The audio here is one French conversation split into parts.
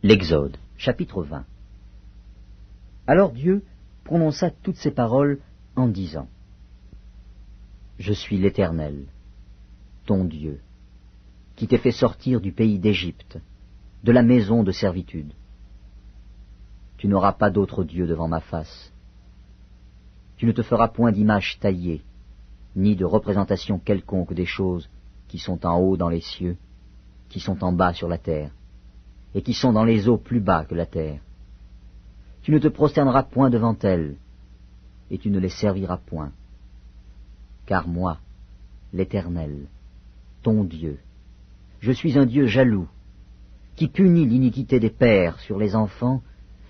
L'Exode, chapitre 20. Alors Dieu prononça toutes ces paroles en disant : Je suis l'Éternel, ton Dieu, qui t'ai fait sortir du pays d'Égypte, de la maison de servitude. Tu n'auras pas d'autre Dieu devant ma face. Tu ne te feras point d'image taillée, ni de représentation quelconque des choses qui sont en haut dans les cieux, qui sont en bas sur la terre, et qui sont dans les eaux plus bas que la terre. Tu ne te prosterneras point devant elles, et tu ne les serviras point. Car moi, l'Éternel, ton Dieu, je suis un Dieu jaloux, qui punit l'iniquité des pères sur les enfants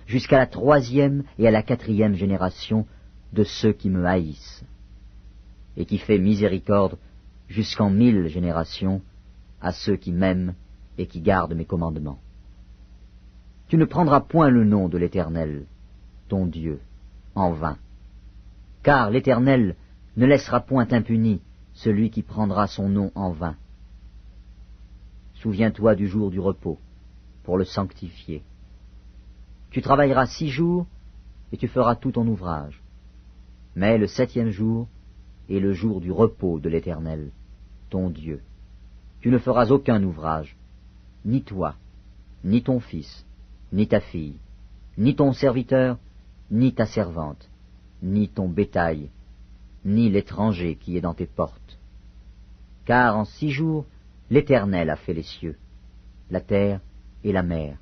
jusqu'à la 3e et à la 4e génération de ceux qui me haïssent, et qui fait miséricorde jusqu'en 1000 générations à ceux qui m'aiment et qui gardent mes commandements. Tu ne prendras point le nom de l'Éternel, ton Dieu, en vain, car l'Éternel ne laissera point impuni celui qui prendra son nom en vain. Souviens-toi du jour du repos, pour le sanctifier. Tu travailleras 6 jours, et tu feras tout ton ouvrage. Mais le 7e jour est le jour du repos de l'Éternel, ton Dieu. Tu ne feras aucun ouvrage, ni toi, ni ton fils, ni ta fille, ni ton serviteur, ni ta servante, ni ton bétail, ni l'étranger qui est dans tes portes. Car en 6 jours, l'Éternel a fait les cieux, la terre et la mer,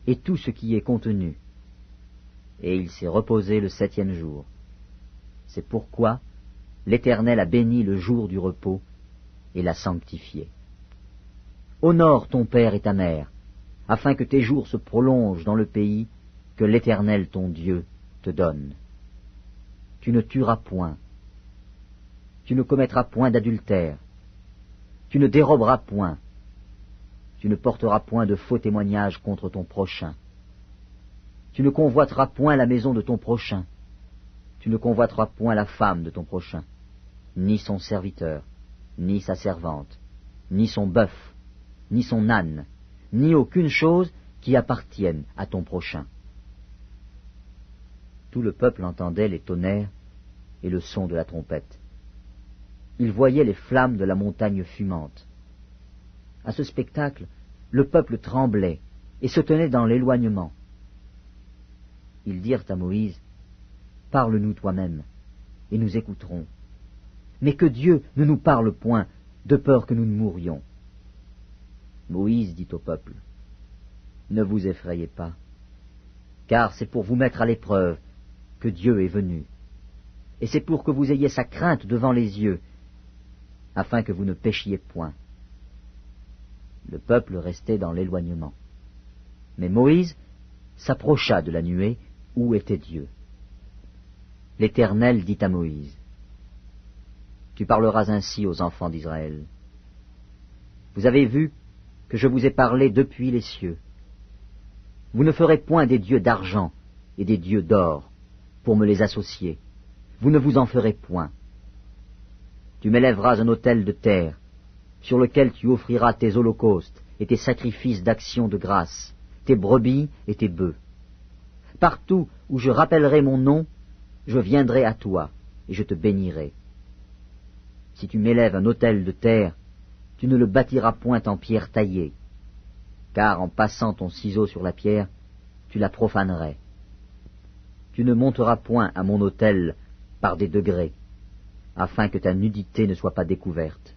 et tout ce qui est contenu. Et il s'est reposé le 7e jour. C'est pourquoi l'Éternel a béni le jour du repos et l'a sanctifié. Honore ton père et ta mère, afin que tes jours se prolongent dans le pays que l'Éternel ton Dieu te donne. Tu ne tueras point, tu ne commettras point d'adultère, tu ne déroberas point, tu ne porteras point de faux témoignages contre ton prochain, tu ne convoiteras point la maison de ton prochain, tu ne convoiteras point la femme de ton prochain, ni son serviteur, ni sa servante, ni son bœuf, ni son âne, ni aucune chose qui appartienne à ton prochain. Tout le peuple entendait les tonnerres et le son de la trompette. Il voyait les flammes de la montagne fumante. À ce spectacle, le peuple tremblait et se tenait dans l'éloignement. Ils dirent à Moïse : Parle-nous toi-même, et nous écouterons. Mais que Dieu ne nous parle point, de peur que nous ne mourions. Moïse dit au peuple : Ne vous effrayez pas, car c'est pour vous mettre à l'épreuve que Dieu est venu, et c'est pour que vous ayez sa crainte devant les yeux, afin que vous ne péchiez point. Le peuple restait dans l'éloignement. Mais Moïse s'approcha de la nuée où était Dieu. L'Éternel dit à Moïse : Tu parleras ainsi aux enfants d'Israël. Vous avez vu que je vous ai parlé depuis les cieux. Vous ne ferez point des dieux d'argent et des dieux d'or pour me les associer. Vous ne vous en ferez point. Tu m'élèveras un autel de terre, sur lequel tu offriras tes holocaustes et tes sacrifices d'action de grâce, tes brebis et tes bœufs. Partout où je rappellerai mon nom, je viendrai à toi et je te bénirai. Si tu m'élèves un autel de terre, tu ne le bâtiras point en pierre taillée, car en passant ton ciseau sur la pierre, tu la profanerais. Tu ne monteras point à mon autel par des degrés, afin que ta nudité ne soit pas découverte.